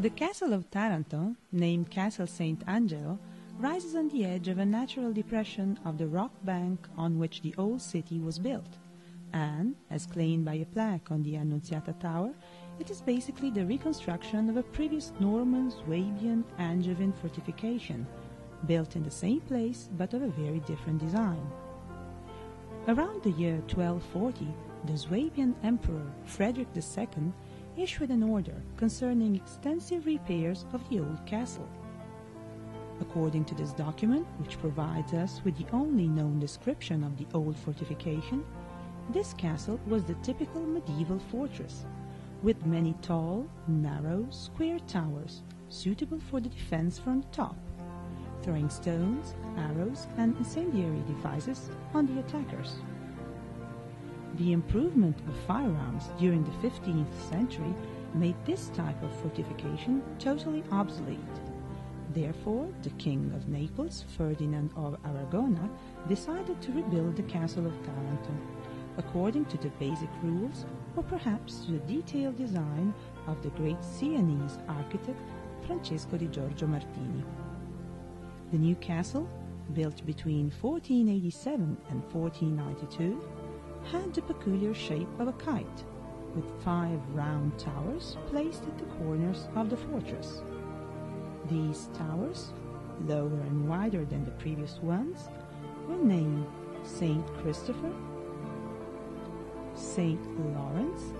The Castle of Taranto, named Castel Sant'Angelo, rises on the edge of a natural depression of the rock bank on which the old city was built, and, as claimed by a plaque on the Annunziata Tower, it is basically the reconstruction of a previous Norman-Swabian-Angevin fortification, built in the same place but of a very different design. Around the year 1240, the Swabian Emperor Frederick II issued an order concerning extensive repairs of the old castle. According to this document, which provides us with the only known description of the old fortification, this castle was the typical medieval fortress, with many tall, narrow, square towers, suitable for the defense from the top, throwing stones, arrows, and incendiary devices on the attackers. The improvement of firearms during the 15th century made this type of fortification totally obsolete. Therefore, the King of Naples, Ferdinand of Aragon, decided to rebuild the castle of Taranto, according to the basic rules, or perhaps to the detailed design of the great Sienese architect Francesco di Giorgio Martini. The new castle, built between 1487 and 1492, had the peculiar shape of a kite, with 5 round towers placed at the corners of the fortress. These towers, lower and wider than the previous ones, were named Saint Christopher, Saint Lawrence,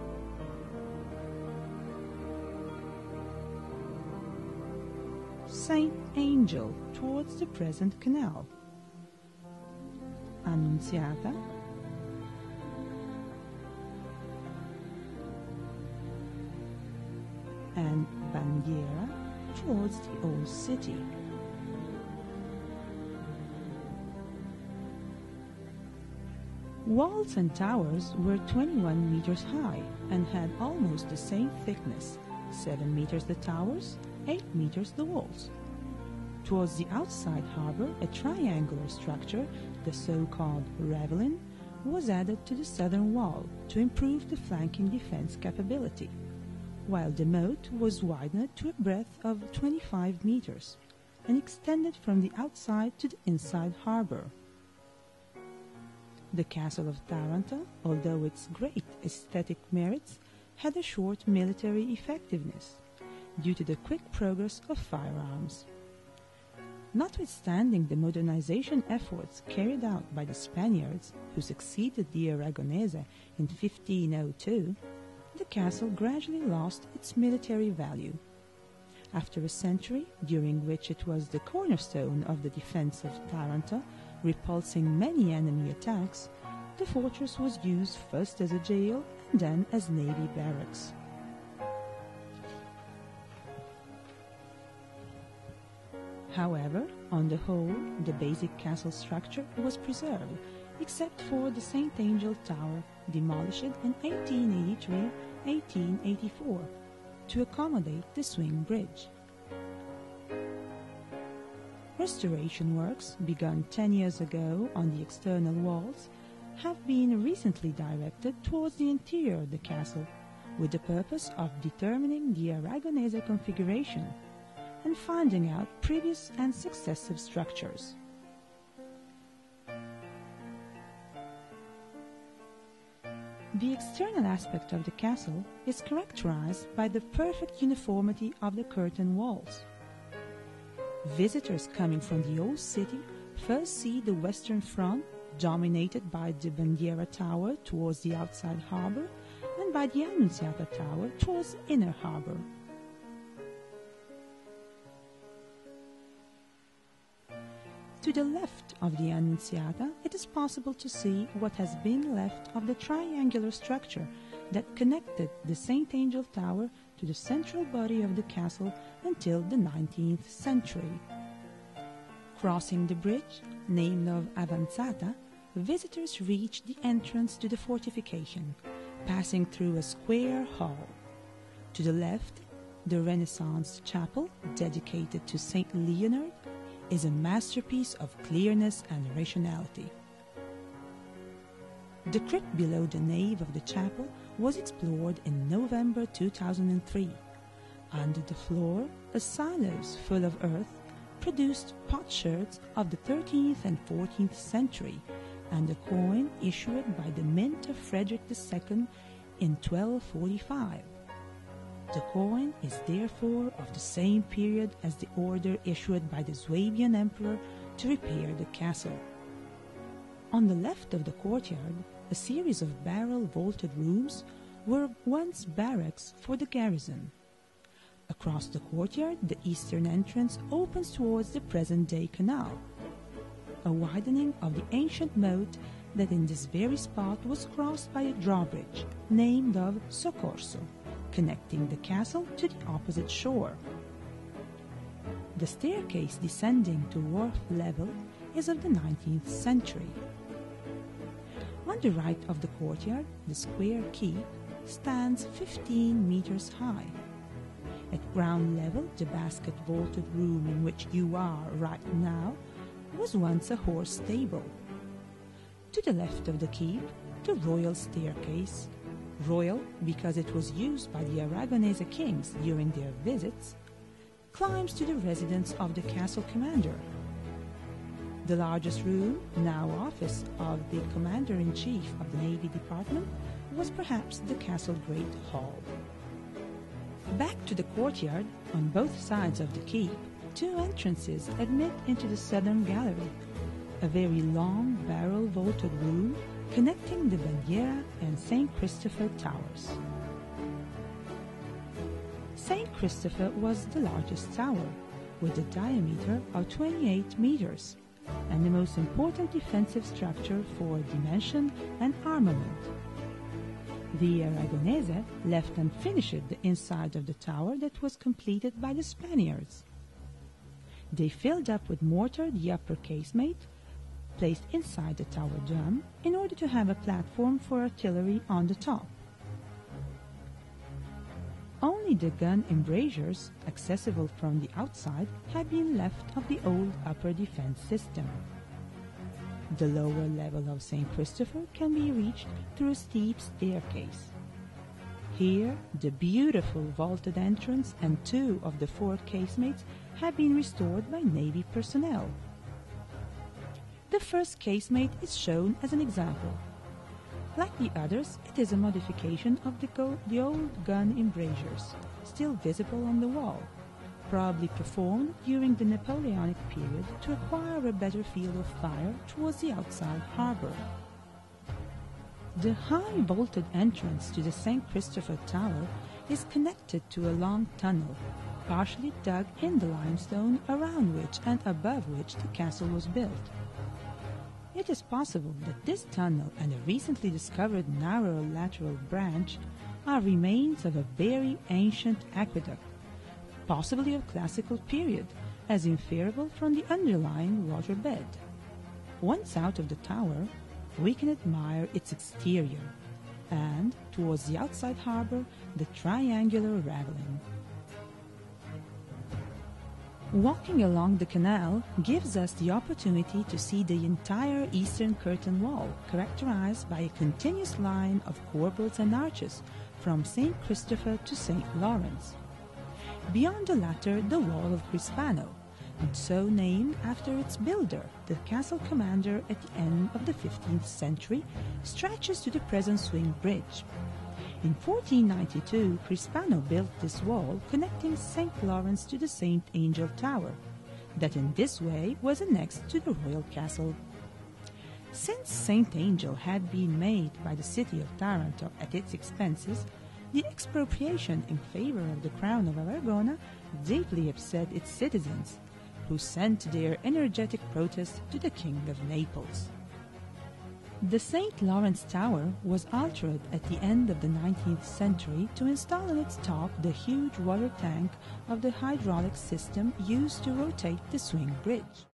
Saint Angel towards the present canal, Annunziata, and Bandiera towards the old city. Walls and towers were 21 meters high and had almost the same thickness, 7 meters the towers, 8 meters the walls. Towards the outside harbor, a triangular structure, the so-called ravelin, was added to the southern wall to improve the flanking defense capability, while the moat was widened to a breadth of 25 meters and extended from the outside to the inside harbor. The castle of Taranto, although its great aesthetic merits, had a short military effectiveness due to the quick progress of firearms. Notwithstanding the modernization efforts carried out by the Spaniards, who succeeded the Aragonese in 1502, the castle gradually lost its military value. After a century, during which it was the cornerstone of the defense of Taranto, repulsing many enemy attacks, the fortress was used first as a jail and then as navy barracks. However, on the whole, the basic castle structure was preserved, except for the St. Angel Tower, demolished in 1883-1884 to accommodate the swing bridge. Restoration works, begun 10 years ago on the external walls, have been recently directed towards the interior of the castle, with the purpose of determining the Aragonese configuration and finding out previous and successive structures. The external aspect of the castle is characterized by the perfect uniformity of the curtain walls. Visitors coming from the old city first see the western front dominated by the Bandiera Tower towards the outside harbor and by the Annunziata Tower towards the inner harbor. To the left of the Annunziata, it is possible to see what has been left of the triangular structure that connected the St. Angel Tower to the central body of the castle until the 19th century. Crossing the bridge, named of Avanzata, visitors reach the entrance to the fortification, passing through a square hall. To the left, the Renaissance chapel, dedicated to Saint Leonardo, is a masterpiece of clearness and rationality. The crypt below the nave of the chapel was explored in November 2003. Under the floor, a silos full of earth produced potsherds of the 13th and 14th century, and a coin issued by the mint of Frederick II in 1245. The coin is therefore of the same period as the order issued by the Swabian emperor to repair the castle. On the left of the courtyard, a series of barrel-vaulted rooms were once barracks for the garrison. Across the courtyard, the eastern entrance opens towards the present-day canal, a widening of the ancient moat that in this very spot was crossed by a drawbridge named of Soccorso, connecting the castle to the opposite shore. The staircase descending to wharf level is of the 19th century. On the right of the courtyard, the square keep stands 15 meters high. At ground level, the basket-vaulted room in which you are right now was once a horse stable. To the left of the keep, the royal staircase, royal because it was used by the Aragonese kings during their visits, climbs to the residence of the castle commander. The largest room, now office of the commander-in-chief of the Navy Department, was perhaps the castle Great Hall. Back to the courtyard, on both sides of the keep, two entrances admit into the southern gallery, a very long barrel-vaulted room connecting the Bandiera and St. Christopher towers. St. Christopher was the largest tower, with a diameter of 28 meters, and the most important defensive structure for dimension and armament. The Aragonese left unfinished the inside of the tower that was completed by the Spaniards. They filled up with mortar the upper casemate, placed inside the tower dome, in order to have a platform for artillery on the top. Only the gun embrasures, accessible from the outside, had been left of the old upper defense system. The lower level of St. Christopher can be reached through a steep staircase. Here, the beautiful vaulted entrance and two of the four casemates have been restored by Navy personnel. The first casemate is shown as an example. Like the others, it is a modification of the old gun embrasures, still visible on the wall, probably performed during the Napoleonic period to acquire a better field of fire towards the outside harbor. The high vaulted entrance to the St. Christopher Tower is connected to a long tunnel, partially dug in the limestone around which and above which the castle was built. It is possible that this tunnel and a recently discovered narrow lateral branch are remains of a very ancient aqueduct, possibly of classical period, as inferable from the underlying waterbed. Once out of the tower, we can admire its exterior, and, towards the outside harbor, the triangular raveling. Walking along the canal gives us the opportunity to see the entire eastern curtain wall, characterized by a continuous line of corbels and arches from St. Christopher to St. Lawrence. Beyond the latter, the wall of Crispano, and so named after its builder, the castle commander at the end of the 15th century, stretches to the present swing bridge. In 1492, Crispano built this wall connecting St. Lawrence to the St. Angel Tower, that in this way was annexed to the royal castle. Since St. Angel had been made by the city of Taranto at its expenses, the expropriation in favor of the crown of Aragon deeply upset its citizens, who sent their energetic protest to the King of Naples. The St. Lawrence Tower was altered at the end of the 19th century to install on its top the huge water tank of the hydraulic system used to rotate the swing bridge.